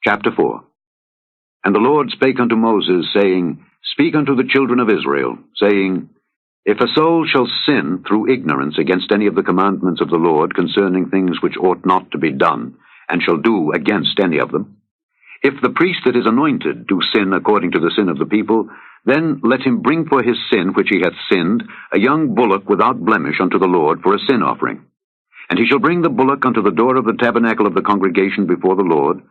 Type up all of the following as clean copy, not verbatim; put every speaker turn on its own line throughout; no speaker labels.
Chapter 4. And the Lord spake unto Moses, saying, Speak unto the children of Israel, saying, If a soul shall sin through ignorance against any of the commandments of the Lord concerning things which ought not to be done, and shall do against any of them, if the priest that is anointed do sin according to the sin of the people, then let him bring for his sin which he hath sinned a young bullock without blemish unto the Lord for a sin offering. And he shall bring the bullock unto the door of the tabernacle of the congregation before the Lord,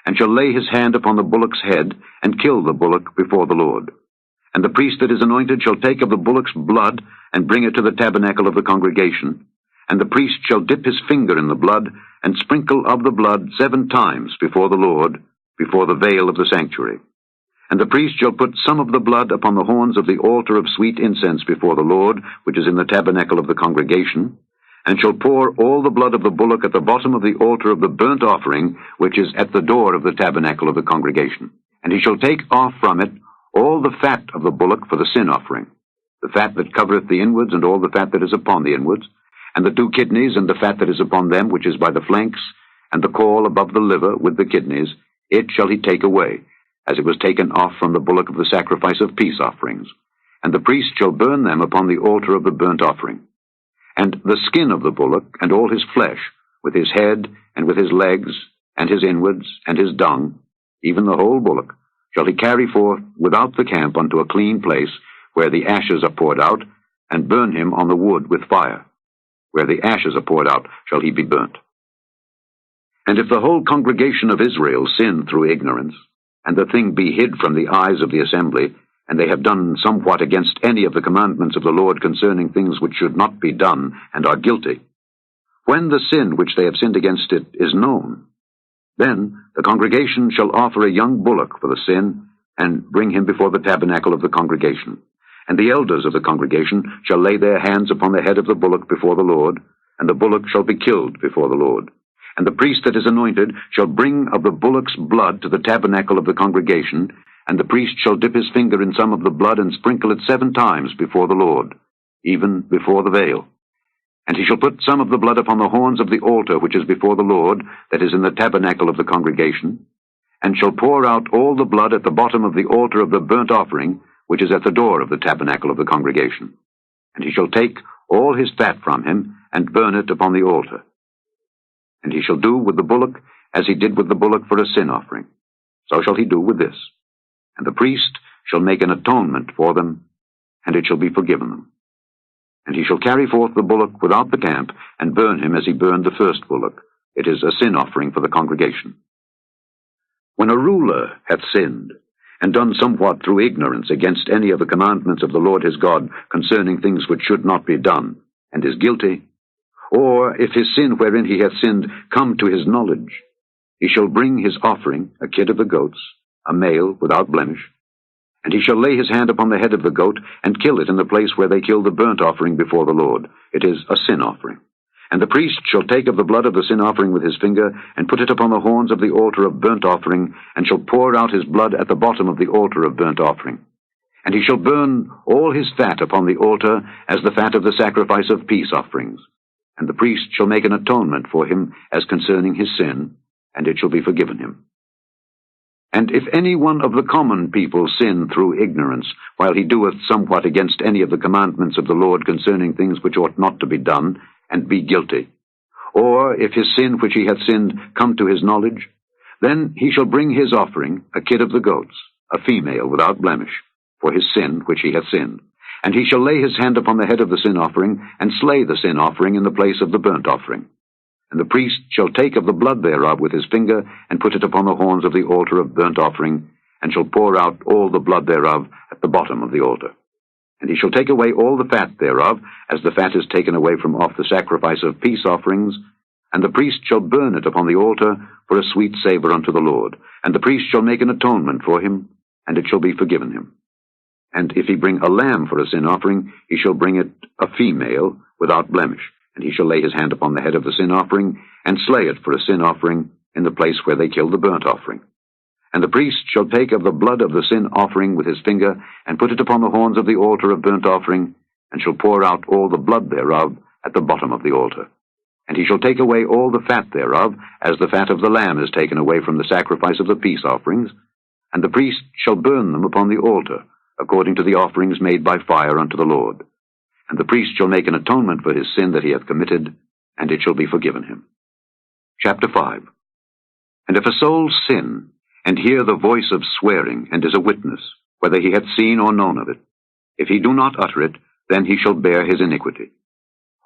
and shall lay his hand upon the bullock's head, and kill the bullock before the Lord. And the priest that is anointed shall take of the bullock's blood, and bring it to the tabernacle of the congregation. And the priest shall dip his finger in the blood, and sprinkle of the blood 7 times before the Lord, before the veil of the sanctuary. And the priest shall put some of the blood upon the horns of the altar of sweet incense before the Lord, which is in the tabernacle of the congregation, and shall pour all the blood of the bullock at the bottom of the altar of the burnt offering, which is at the door of the tabernacle of the congregation. And he shall take off from it all the fat of the bullock for the sin offering, the fat that covereth the inwards, and all the fat that is upon the inwards, and the 2 kidneys, and the fat that is upon them, which is by the flanks, and the caul above the liver with the kidneys, it shall he take away, as it was taken off from the bullock of the sacrifice of peace offerings. And the priest shall burn them upon the altar of the burnt offering. And the skin of the bullock, and all his flesh, with his head, and with his legs, and his inwards, and his dung, even the whole bullock, shall he carry forth without the camp unto a clean place, where the ashes are poured out, and burn him on the wood with fire. Where the ashes are poured out shall he be burnt. And if the whole congregation of Israel sin through ignorance, and the thing be hid from the eyes of the assembly, and they have done somewhat against any of the commandments of the Lord concerning things which should not be done, and are guilty, when the sin which they have sinned against it is known, then the congregation shall offer a young bullock for the sin, and bring him before the tabernacle of the congregation. And the elders of the congregation shall lay their hands upon the head of the bullock before the Lord, and the bullock shall be killed before the Lord. And the priest that is anointed shall bring of the bullock's blood to the tabernacle of the congregation, and the priest shall dip his finger in some of the blood, and sprinkle it 7 times before the Lord, even before the veil. And he shall put some of the blood upon the horns of the altar which is before the Lord, that is in the tabernacle of the congregation, and shall pour out all the blood at the bottom of the altar of the burnt offering, which is at the door of the tabernacle of the congregation. And he shall take all his fat from him, and burn it upon the altar. And he shall do with the bullock as he did with the bullock for a sin offering. So shall he do with this. And the priest shall make an atonement for them, and it shall be forgiven them. And he shall carry forth the bullock without the camp, and burn him as he burned the first bullock. It is a sin offering for the congregation. When a ruler hath sinned, and done somewhat through ignorance against any of the commandments of the Lord his God concerning things which should not be done, and is guilty, or if his sin wherein he hath sinned come to his knowledge, he shall bring his offering, a kid of the goats, a male without blemish, and he shall lay his hand upon the head of the goat, and kill it in the place where they kill the burnt offering before the Lord. It is a sin offering. And the priest shall take of the blood of the sin offering with his finger, and put it upon the horns of the altar of burnt offering, and shall pour out his blood at the bottom of the altar of burnt offering. And he shall burn all his fat upon the altar, as the fat of the sacrifice of peace offerings. And the priest shall make an atonement for him as concerning his sin, and it shall be forgiven him. And if any one of the common people sin through ignorance, while he doeth somewhat against any of the commandments of the Lord concerning things which ought not to be done, and be guilty, or if his sin which he hath sinned come to his knowledge, then he shall bring his offering, a kid of the goats, a female without blemish, for his sin which he hath sinned. And he shall lay his hand upon the head of the sin offering, and slay the sin offering in the place of the burnt offering. And the priest shall take of the blood thereof with his finger, and put it upon the horns of the altar of burnt offering, and shall pour out all the blood thereof at the bottom of the altar. And he shall take away all the fat thereof, as the fat is taken away from off the sacrifice of peace offerings, and the priest shall burn it upon the altar for a sweet savour unto the Lord. And the priest shall make an atonement for him, and it shall be forgiven him. And if he bring a lamb for a sin offering, he shall bring it a female without blemish. And he shall lay his hand upon the head of the sin offering, and slay it for a sin offering in the place where they kill the burnt offering. And the priest shall take of the blood of the sin offering with his finger, and put it upon the horns of the altar of burnt offering, and shall pour out all the blood thereof at the bottom of the altar. And he shall take away all the fat thereof, as the fat of the lamb is taken away from the sacrifice of the peace offerings, and the priest shall burn them upon the altar, according to the offerings made by fire unto the Lord. And the priest shall make an atonement for his sin that he hath committed, and it shall be forgiven him. Chapter 5. And if a soul sin, and hear the voice of swearing, and is a witness, whether he hath seen or known of it, if he do not utter it, then he shall bear his iniquity.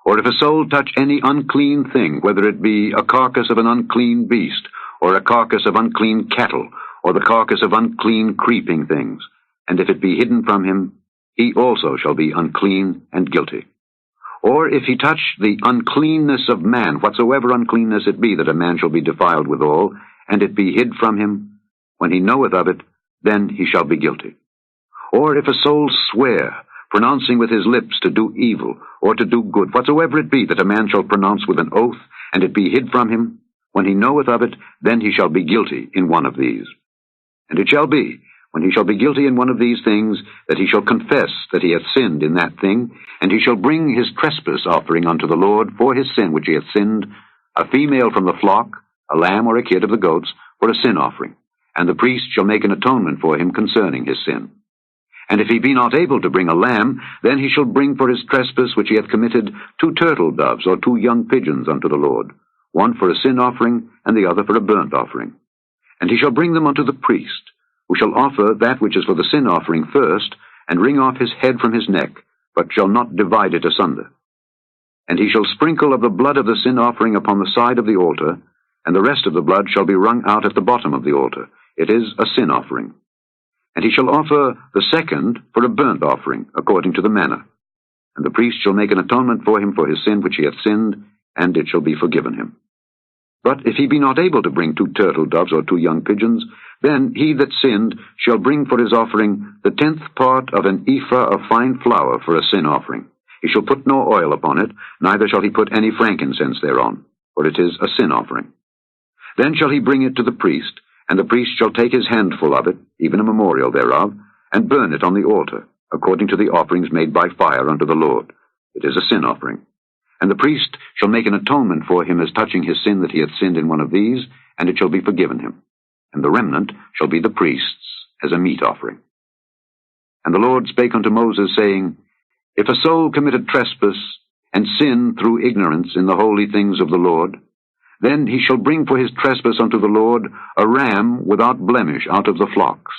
Or if a soul touch any unclean thing, whether it be a carcass of an unclean beast, or a carcass of unclean cattle, or the carcass of unclean creeping things, and if it be hidden from him, he also shall be unclean and guilty. Or if he touch the uncleanness of man, whatsoever uncleanness it be, that a man shall be defiled withal, and it be hid from him, when he knoweth of it, then he shall be guilty. Or if a soul swear, pronouncing with his lips to do evil, or to do good, whatsoever it be, that a man shall pronounce with an oath, and it be hid from him, when he knoweth of it, then he shall be guilty in one of these. And it shall be, when he shall be guilty in one of these things, that he shall confess that he hath sinned in that thing, and he shall bring his trespass offering unto the Lord for his sin which he hath sinned, a female from the flock, a lamb or a kid of the goats, for a sin offering, and the priest shall make an atonement for him concerning his sin. And if he be not able to bring a lamb, then he shall bring for his trespass which he hath committed 2 turtle doves or 2 young pigeons unto the Lord, one for a sin offering, and the other for a burnt offering. And he shall bring them unto the priest, who shall offer that which is for the sin offering first, and wring off his head from his neck, but shall not divide it asunder. And he shall sprinkle of the blood of the sin offering upon the side of the altar, and the rest of the blood shall be wrung out at the bottom of the altar. It is a sin offering. And he shall offer the second for a burnt offering, according to the manner. And the priest shall make an atonement for him for his sin which he hath sinned, and it shall be forgiven him. But if he be not able to bring 2 turtle doves or 2 young pigeons, then he that sinned shall bring for his offering the 10th part of an ephah of fine flour for a sin offering. He shall put no oil upon it, neither shall he put any frankincense thereon, for it is a sin offering. Then shall he bring it to the priest, and the priest shall take his handful of it, even a memorial thereof, and burn it on the altar, according to the offerings made by fire unto the Lord. It is a sin offering. And the priest shall make an atonement for him as touching his sin that he hath sinned in one of these, and it shall be forgiven him. And the remnant shall be the priest's as a meat offering. And the Lord spake unto Moses, saying, If a soul commit a trespass, and sin through ignorance in the holy things of the Lord, then he shall bring for his trespass unto the Lord a ram without blemish out of the flocks,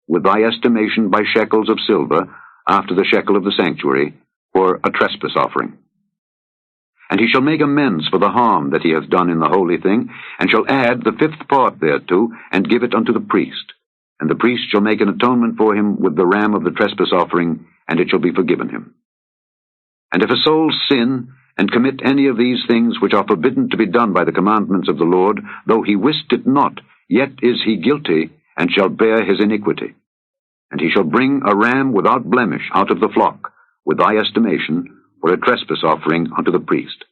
with thy estimation by shekels of silver, after the shekel of the sanctuary, for a trespass offering. And he shall make amends for the harm that he hath done in the holy thing, and shall add the 5th part thereto, and give it unto the priest. And the priest shall make an atonement for him with the ram of the trespass offering, and it shall be forgiven him. And if a soul sin, and commit any of these things which are forbidden to be done by the commandments of the Lord, though he wist it not, yet is he guilty, and shall bear his iniquity. And he shall bring a ram without blemish out of the flock, with thy estimation, for a trespass offering unto the priest.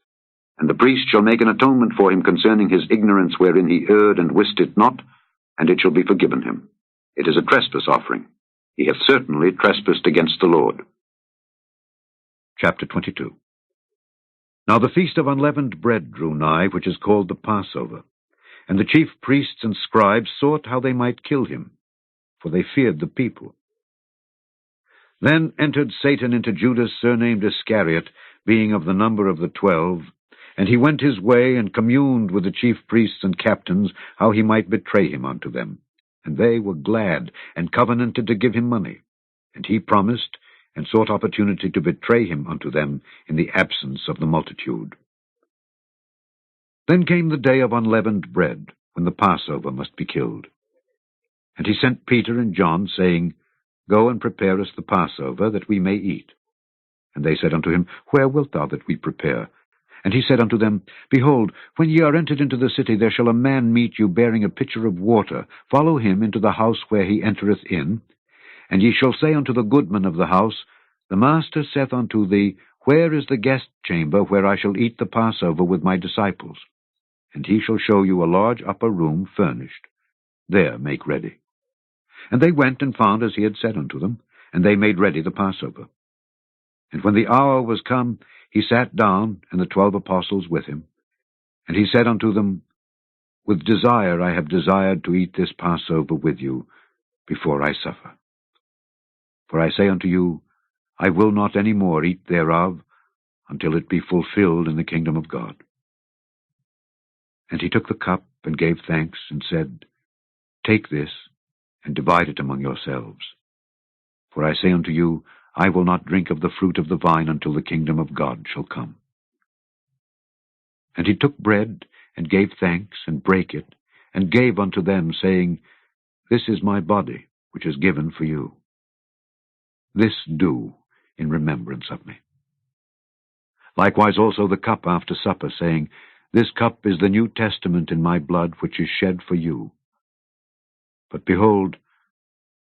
And the priest shall make an atonement for him concerning his ignorance wherein he erred and wist it not, and it shall be forgiven him. It is a trespass offering. He hath certainly trespassed against the Lord. Chapter 22. Now the feast of unleavened bread drew nigh, which is called the Passover. And the chief priests and scribes sought how they might kill him, for they feared the people. Then entered Satan into Judas, surnamed Iscariot, being of the number of the 12, and he went his way and communed with the chief priests and captains how he might betray him unto them. And they were glad, and covenanted to give him money. And he promised, and sought opportunity to betray him unto them in the absence of the multitude. Then came the day of unleavened bread, when the Passover must be killed. And he sent Peter and John, saying, Go and prepare us the Passover, that we may eat. And they said unto him, Where wilt thou that we prepare? And he said unto them, Behold, when ye are entered into the city, there shall a man meet you bearing a pitcher of water. Follow him into the house where he entereth in. And ye shall say unto the goodman of the house, The master saith unto thee, Where is the guest chamber where I shall eat the Passover with my disciples? And he shall show you a large upper room furnished. There make ready. And they went and found as he had said unto them, and they made ready the Passover. And when the hour was come, he sat down, and the 12 apostles with him. And he said unto them, With desire I have desired to eat this Passover with you before I suffer. For I say unto you, I will not any more eat thereof until it be fulfilled in the kingdom of God. And he took the cup and gave thanks, and said, Take this, and divide it among yourselves. For I say unto you, I will not drink of the fruit of the vine until the kingdom of God shall come. And he took bread, and gave thanks, and brake it, and gave unto them, saying, This is my body, which is given for you. This do in remembrance of me. Likewise also the cup after supper, saying, This cup is the New Testament in my blood, which is shed for you. But behold,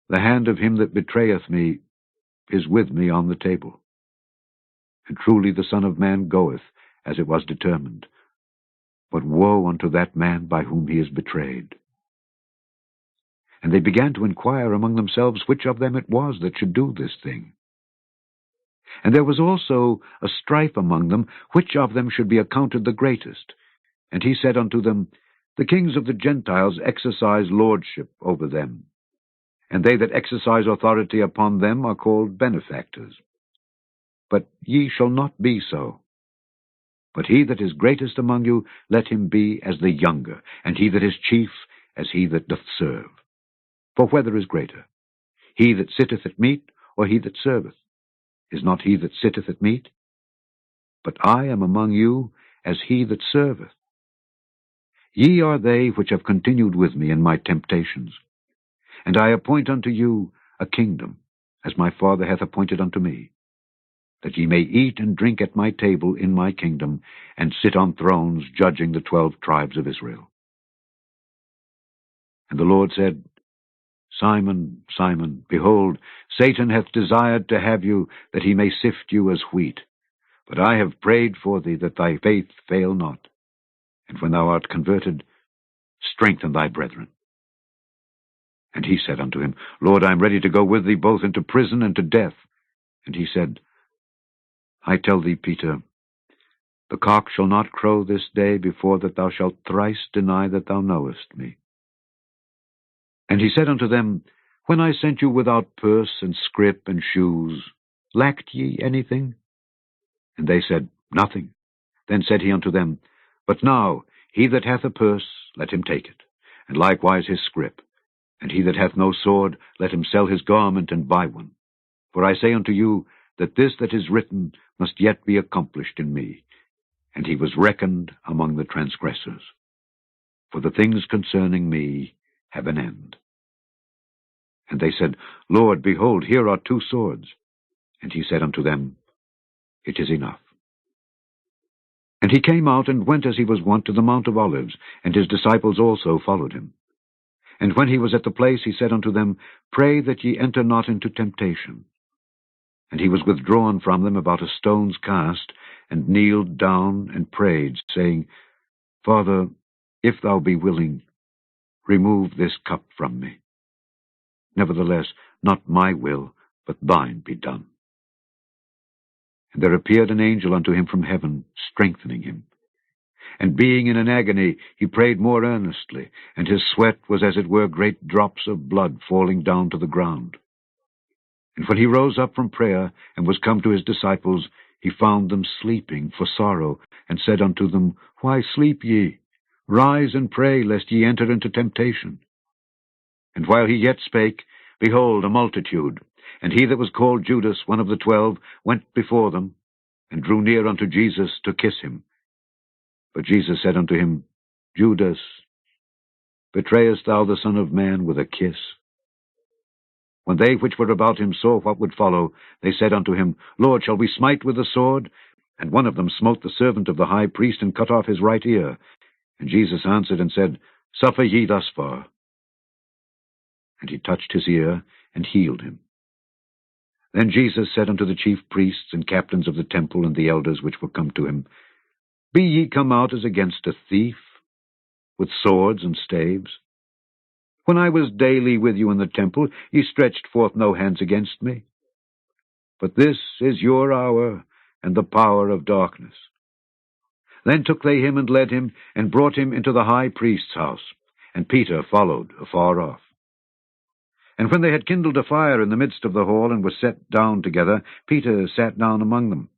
the hand of him that betrayeth me is with me on the table. And truly the Son of Man goeth, as it was determined. But woe unto that man by whom he is betrayed. And they began to inquire among themselves which of them it was that should do this thing. And there was also a strife among them, which of them should be accounted the greatest. And he said unto them, The kings of the Gentiles exercise lordship over them, and they that exercise authority upon them are called benefactors. But ye shall not be so. But he that is greatest among you, let him be as the younger, and he that is chief as he that doth serve. For whether is greater, he that sitteth at meat, or he that serveth? Is not he that sitteth at meat? But I am among you as he that serveth. Ye are they which have continued with me in my temptations. And I appoint unto you a kingdom, as my Father hath appointed unto me, that ye may eat and drink at my table in my kingdom, and sit on thrones judging the 12 tribes of Israel. And the Lord said, Simon, Simon, behold, Satan hath desired to have you, that he may sift you as wheat. But I have prayed for thee, that thy faith fail not. And when thou art converted, strengthen thy brethren. And he said unto him, Lord, I am ready to go with thee both into prison and to death. And he said, I tell thee, Peter, the cock shall not crow this day before that thou shalt thrice deny that thou knowest me. And he said unto them, When I sent you without purse and scrip and shoes, lacked ye anything? And they said, Nothing. Then said he unto them, But now he that hath a purse, let him take it, and likewise his scrip. And he that hath no sword, let him sell his garment and buy one. For I say unto you, that this that is written must yet be accomplished in me. And he was reckoned among the transgressors. For the things concerning me have an end. And they said, Lord, behold, here are 2 swords. And he said unto them, It is enough. And he came out and went as he was wont to the Mount of Olives, and his disciples also followed him. And when he was at the place, he said unto them, Pray that ye enter not into temptation. And he was withdrawn from them about a stone's cast, and kneeled down and prayed, saying, Father, if thou be willing, remove this cup from me. Nevertheless, not my will, but thine be done. And there appeared an angel unto him from heaven, strengthening him. And being in an agony, he prayed more earnestly, and his sweat was as it were great drops of blood falling down to the ground. And when he rose up from prayer, and was come to his disciples, he found them sleeping for sorrow, and said unto them, Why sleep ye? Rise and pray, lest ye enter into temptation. And while he yet spake, behold, a multitude, and he that was called Judas, one of the 12, went before them, and drew near unto Jesus to kiss him. But Jesus said unto him, Judas, betrayest thou the Son of Man with a kiss? When they which were about him saw what would follow, they said unto him, Lord, shall we smite with the sword? And one of them smote the servant of the high priest, and cut off his right ear. And Jesus answered and said, Suffer ye thus far. And he touched his ear, and healed him. Then Jesus said unto the chief priests and captains of the temple and the elders which were come to him, Be ye come out as against a thief, with swords and staves? When I was daily with you in the temple, ye stretched forth no hands against me. But this is your hour and the power of darkness. Then took they him and led him, and brought him into the high priest's house, and Peter followed afar off. And when they had kindled a fire in the midst of the hall, and were set down together, Peter sat down among them.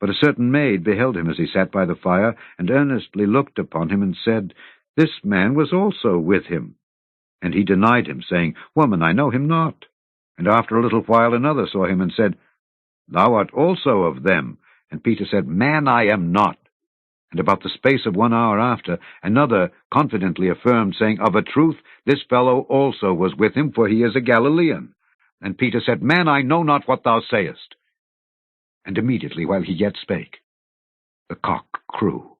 But a certain maid beheld him as he sat by the fire, and earnestly looked upon him, and said, This man was also with him. And he denied him, saying, Woman, I know him not. And after a little while another saw him, and said, Thou art also of them. And Peter said, Man, I am not. And about the space of 1 hour after, another confidently affirmed, saying, Of a truth, this fellow also was with him, for he is a Galilean. And Peter said, Man, I know not what thou sayest. And immediately, while he yet spake, the cock crew.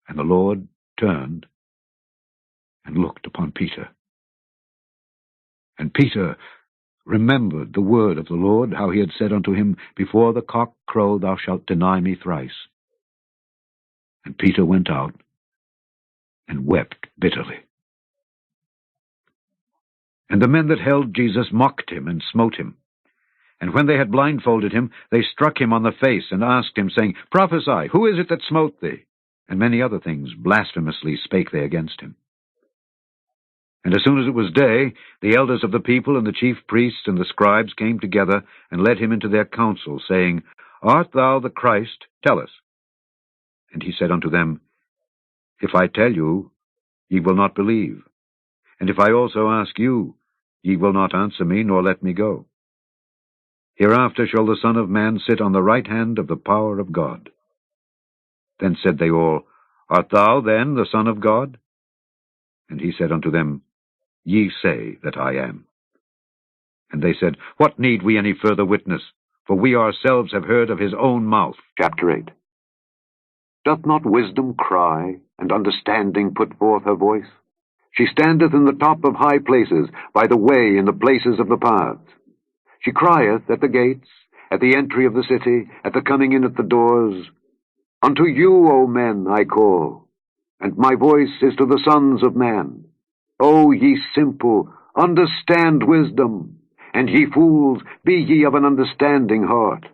And the Lord turned and looked upon Peter. And Peter remembered the word of the Lord, how he had said unto him, Before the cock crow thou shalt deny me thrice. And Peter went out and wept bitterly. And the men that held Jesus mocked him and smote him. And when they had blindfolded him, they struck him on the face, and asked him, saying, Prophesy, who is it that smote thee? And many other things blasphemously spake they against him. And as soon as it was day, the elders of the people and the chief priests and the scribes came together, and led him into their council, saying, Art thou the Christ? Tell us. And he said unto them, If I tell you, ye will not believe. And if I also ask you, ye will not answer me, nor let me go. Hereafter shall the Son of Man sit on the right hand of the power of God. Then said they all, Art thou then the Son of God? And he said unto them, Ye say that I am. And they said, What need we any further witness? For we ourselves have heard of his own mouth. Chapter 8. Doth not wisdom cry, and understanding put forth her voice? She standeth in the top of high places, by the way in the places of the paths. She crieth at the gates, at the entry of the city, at the coming in at the doors. Unto you, O men, I call, and my voice is to the sons of man. O ye simple, understand wisdom, and ye fools, be ye of an understanding heart.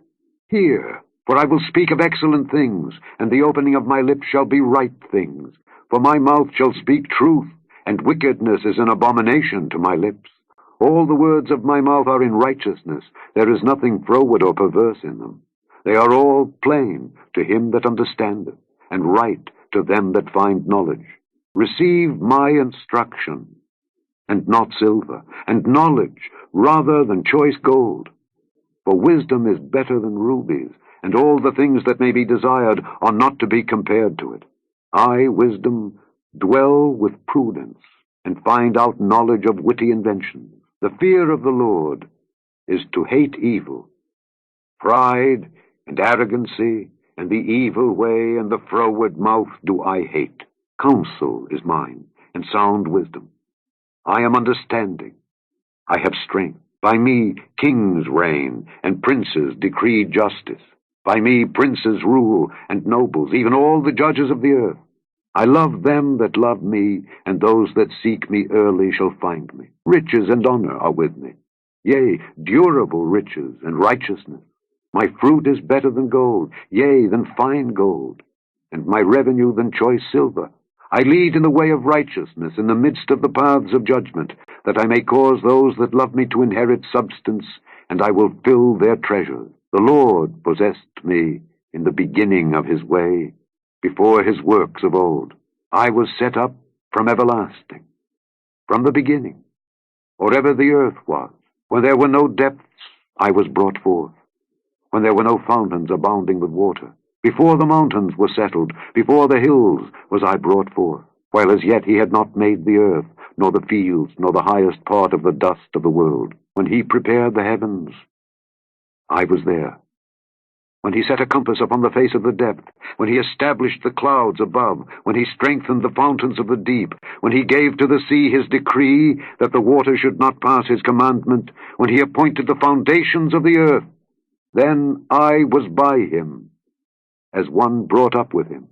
Hear, for I will speak of excellent things, and the opening of my lips shall be right things. For my mouth shall speak truth, and wickedness is an abomination to my lips. All the words of my mouth are in righteousness. There is nothing froward or perverse in them. They are all plain to him that understandeth, and right to them that find knowledge. Receive my instruction, and not silver, and knowledge rather than choice gold. For wisdom is better than rubies, and all the things that may be desired are not to be compared to it. I, wisdom, dwell with prudence, and find out knowledge of witty inventions. The fear of the Lord is to hate evil. Pride and arrogancy, and the evil way, and the froward mouth do I hate. Counsel is mine, and sound wisdom. I am understanding. I have strength. By me kings reign, and princes decree justice. By me princes rule, and nobles, even all the judges of the earth. I love them that love me, and those that seek me early shall find me. Riches and honor are with me, yea, durable riches and righteousness. My fruit is better than gold, yea, than fine gold, and my revenue than choice silver. I lead in the way of righteousness in the midst of the paths of judgment, that I may cause those that love me to inherit substance, and I will fill their treasures. The Lord possessed me in the beginning of his way, before his works of old. I was set up from everlasting, from the beginning, or ever the earth was. When there were no depths, I was brought forth. When there were no fountains abounding with water. Before the mountains were settled, before the hills was I brought forth. While as yet he had not made the earth, nor the fields, nor the highest part of the dust of the world. When he prepared the heavens, I was there. When he set a compass upon the face of the depth, when he established the clouds above, when he strengthened the fountains of the deep, when he gave to the sea his decree that the water should not pass his commandment, when he appointed the foundations of the earth, then I was by him, as one brought up with him,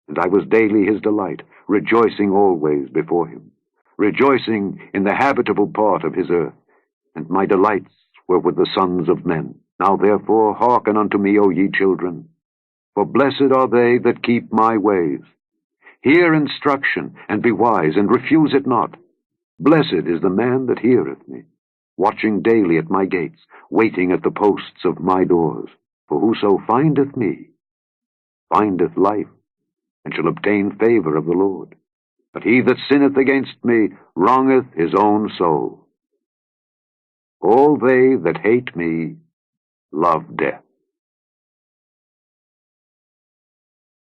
and I was daily his delight, rejoicing always before him, rejoicing in the habitable part of his earth, and my delights were with the sons of men. Now therefore hearken unto me, O ye children, for blessed are they that keep my ways. Hear instruction, and be wise, and refuse it not. Blessed is the man that heareth me, watching daily at my gates, waiting at the posts of my doors. For whoso findeth me findeth life, and shall obtain favor of the Lord. But he that sinneth against me wrongeth his own soul. All they that hate me love death.